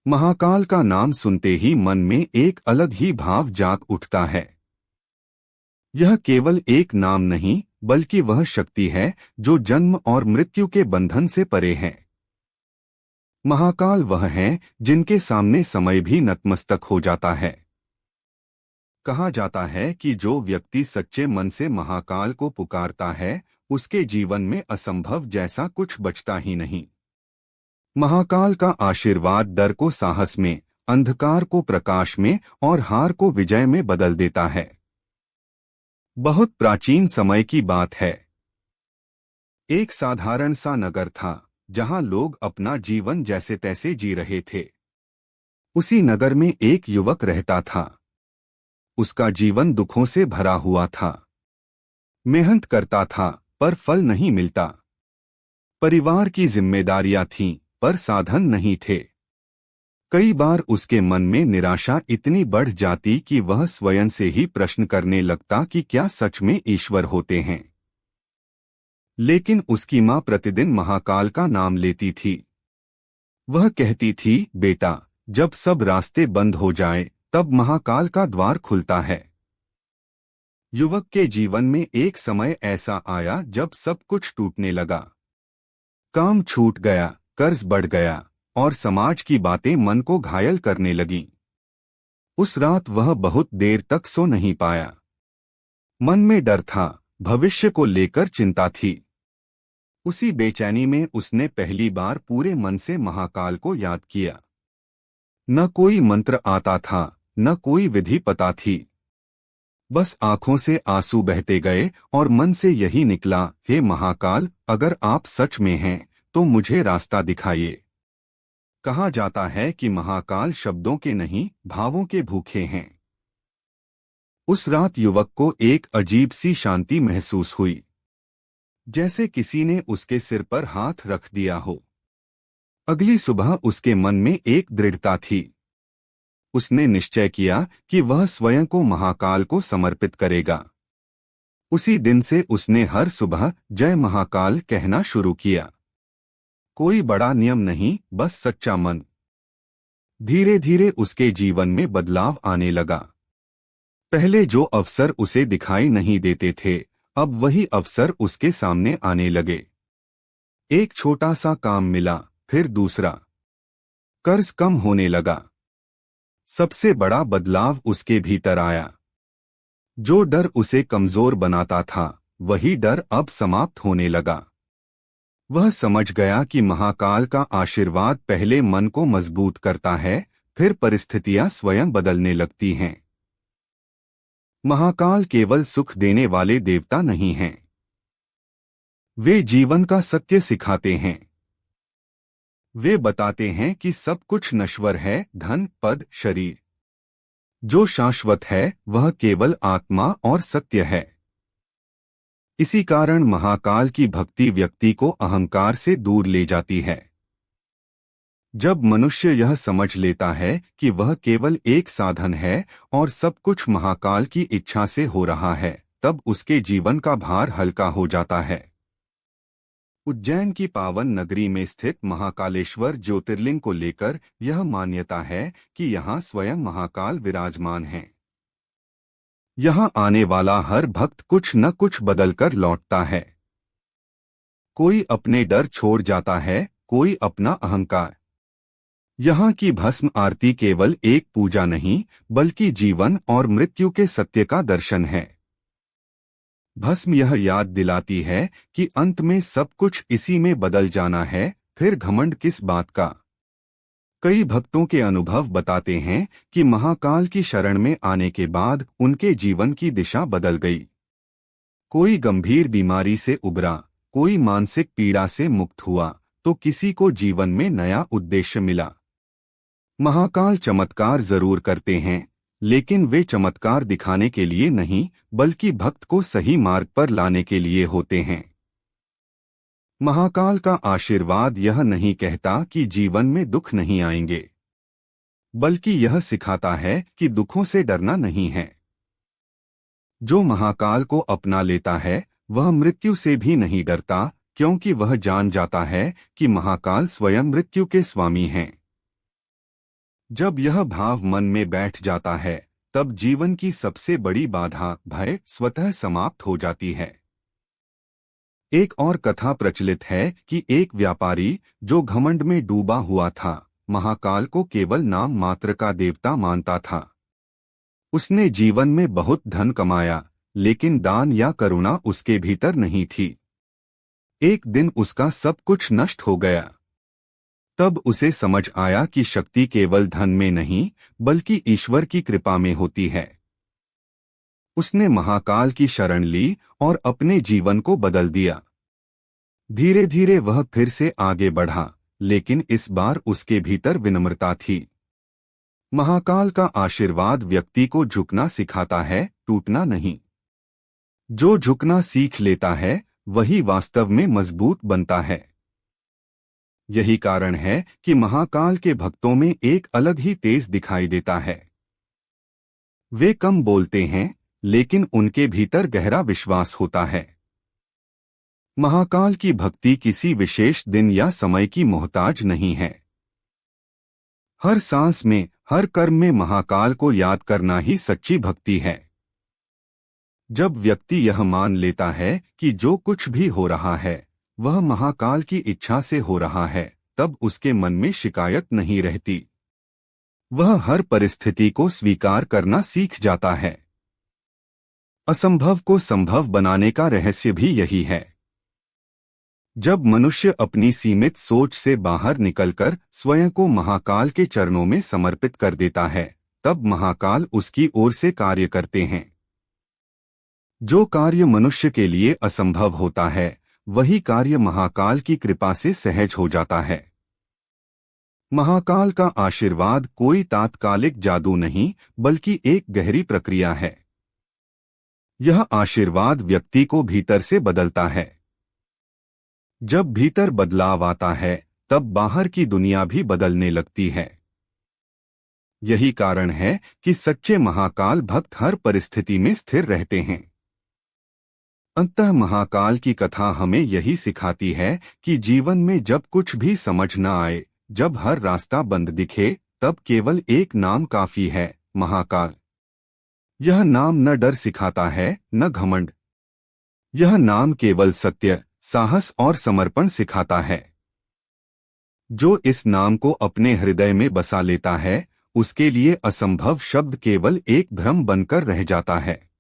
महाकाल का नाम सुनते ही मन में एक अलग ही भाव जाग उठता है। यह केवल एक नाम नहीं, बल्कि वह शक्ति है जो जन्म और मृत्यु के बंधन से परे है। महाकाल वह हैं जिनके सामने समय भी नतमस्तक हो जाता है। कहा जाता है कि जो व्यक्ति सच्चे मन से महाकाल को पुकारता है, उसके जीवन में असंभव जैसा कुछ बचता ही नहीं। महाकाल का आशीर्वाद डर को साहस में, अंधकार को प्रकाश में और हार को विजय में बदल देता है। बहुत प्राचीन समय की बात है। एक साधारण सा नगर था, जहां लोग अपना जीवन जैसे तैसे जी रहे थे। उसी नगर में एक युवक रहता था। उसका जीवन दुखों से भरा हुआ था। मेहनत करता था, पर फल नहीं मिलता। परिवार की जिम्मेदारियां थीं, पर साधन नहीं थे। कई बार उसके मन में निराशा इतनी बढ़ जाती कि वह स्वयं से ही प्रश्न करने लगता कि क्या सच में ईश्वर होते हैं। लेकिन उसकी माँ प्रतिदिन महाकाल का नाम लेती थी। वह कहती थी, बेटा, जब सब रास्ते बंद हो जाए, तब महाकाल का द्वार खुलता है। युवक के जीवन में एक समय ऐसा आया जब सब कुछ टूटने लगा। काम छूट गया, कर्ज बढ़ गया और समाज की बातें मन को घायल करने लगीं। उस रात वह बहुत देर तक सो नहीं पाया। मन में डर था, भविष्य को लेकर चिंता थी। उसी बेचैनी में उसने पहली बार पूरे मन से महाकाल को याद किया। न कोई मंत्र आता था, न कोई विधि पता थी। बस आंखों से आंसू बहते गए और मन से यही निकला, हे महाकाल, अगर आप सच में हैं, तो मुझे रास्ता दिखाइए। कहा जाता है कि महाकाल शब्दों के नहीं, भावों के भूखे हैं। उस रात युवक को एक अजीब सी शांति महसूस हुई, जैसे किसी ने उसके सिर पर हाथ रख दिया हो। अगली सुबह उसके मन में एक दृढ़ता थी। उसने निश्चय किया कि वह स्वयं को महाकाल को समर्पित करेगा। उसी दिन से उसने हर सुबह जय महाकाल कहना शुरू किया। कोई बड़ा नियम नहीं, बस सच्चा मन। धीरे धीरे उसके जीवन में बदलाव आने लगा। पहले जो अवसर उसे दिखाई नहीं देते थे, अब वही अवसर उसके सामने आने लगे। एक छोटा सा काम मिला, फिर दूसरा। कर्ज कम होने लगा। सबसे बड़ा बदलाव उसके भीतर आया। जो डर उसे कमजोर बनाता था, वही डर अब समाप्त होने लगा। वह समझ गया कि महाकाल का आशीर्वाद पहले मन को मजबूत करता है, फिर परिस्थितियां स्वयं बदलने लगती हैं। महाकाल केवल सुख देने वाले देवता नहीं हैं। वे जीवन का सत्य सिखाते हैं। वे बताते हैं कि सब कुछ नश्वर है, धन, पद, शरीर। जो शाश्वत है, वह केवल आत्मा और सत्य है। इसी कारण महाकाल की भक्ति व्यक्ति को अहंकार से दूर ले जाती है। जब मनुष्य यह समझ लेता है कि वह केवल एक साधन है और सब कुछ महाकाल की इच्छा से हो रहा है, तब उसके जीवन का भार हल्का हो जाता है। उज्जैन की पावन नगरी में स्थित महाकालेश्वर ज्योतिर्लिंग को लेकर यह मान्यता है कि यहाँ स्वयं महाकाल विराजमान हैं। यहाँ आने वाला हर भक्त कुछ न कुछ बदलकर लौटता है। कोई अपने डर छोड़ जाता है, कोई अपना अहंकार। यहाँ की भस्म आरती केवल एक पूजा नहीं, बल्कि जीवन और मृत्यु के सत्य का दर्शन है। भस्म यह याद दिलाती है कि अंत में सब कुछ इसी में बदल जाना है, फिर घमंड किस बात का। कई भक्तों के अनुभव बताते हैं कि महाकाल की शरण में आने के बाद उनके जीवन की दिशा बदल गई। कोई गंभीर बीमारी से उबरा, कोई मानसिक पीड़ा से मुक्त हुआ, तो किसी को जीवन में नया उद्देश्य मिला। महाकाल चमत्कार जरूर करते हैं, लेकिन वे चमत्कार दिखाने के लिए नहीं, बल्कि भक्त को सही मार्ग पर लाने के लिए होते हैं। महाकाल का आशीर्वाद यह नहीं कहता कि जीवन में दुख नहीं आएंगे, बल्कि यह सिखाता है कि दुखों से डरना नहीं है। जो महाकाल को अपना लेता है, वह मृत्यु से भी नहीं डरता, क्योंकि वह जान जाता है कि महाकाल स्वयं मृत्यु के स्वामी हैं। जब यह भाव मन में बैठ जाता है तब जीवन की सबसे बड़ी बाधा भय स्वतः समाप्त हो जाती है। एक और कथा प्रचलित है कि एक व्यापारी जो घमंड में डूबा हुआ था, महाकाल को केवल नाम मात्र का देवता मानता था। उसने जीवन में बहुत धन कमाया, लेकिन दान या करुणा उसके भीतर नहीं थी। एक दिन उसका सब कुछ नष्ट हो गया। तब उसे समझ आया कि शक्ति केवल धन में नहीं, बल्कि ईश्वर की कृपा में होती है। उसने महाकाल की शरण ली और अपने जीवन को बदल दिया। धीरे धीरे वह फिर से आगे बढ़ा, लेकिन इस बार उसके भीतर विनम्रता थी। महाकाल का आशीर्वाद व्यक्ति को झुकना सिखाता है, टूटना नहीं। जो झुकना सीख लेता है वही वास्तव में मजबूत बनता है। यही कारण है कि महाकाल के भक्तों में एक अलग ही तेज दिखाई देता है। वे कम बोलते हैं, लेकिन उनके भीतर गहरा विश्वास होता है। महाकाल की भक्ति किसी विशेष दिन या समय की मोहताज नहीं है। हर सांस में, हर कर्म में महाकाल को याद करना ही सच्ची भक्ति है। जब व्यक्ति यह मान लेता है कि जो कुछ भी हो रहा है वह महाकाल की इच्छा से हो रहा है, तब उसके मन में शिकायत नहीं रहती। वह हर परिस्थिति को स्वीकार करना सीख जाता है। असंभव को संभव बनाने का रहस्य भी यही है। जब मनुष्य अपनी सीमित सोच से बाहर निकलकर स्वयं को महाकाल के चरणों में समर्पित कर देता है, तब महाकाल उसकी ओर से कार्य करते हैं। जो कार्य मनुष्य के लिए असंभव होता है, वही कार्य महाकाल की कृपा से सहज हो जाता है। महाकाल का आशीर्वाद कोई तात्कालिक जादू नहीं, बल्कि एक गहरी प्रक्रिया है। यह आशीर्वाद व्यक्ति को भीतर से बदलता है। जब भीतर बदलाव आता है, तब बाहर की दुनिया भी बदलने लगती है। यही कारण है कि सच्चे महाकाल भक्त हर परिस्थिति में स्थिर रहते हैं। अंततः महाकाल की कथा हमें यही सिखाती है कि जीवन में जब कुछ भी समझ न आए, जब हर रास्ता बंद दिखे, तब केवल एक नाम काफी है, महाकाल। यह नाम न डर सिखाता है, न घमंड। यह नाम केवल सत्य, साहस और समर्पण सिखाता है। जो इस नाम को अपने हृदय में बसा लेता है, उसके लिए असंभव शब्द केवल एक भ्रम बनकर रह जाता है।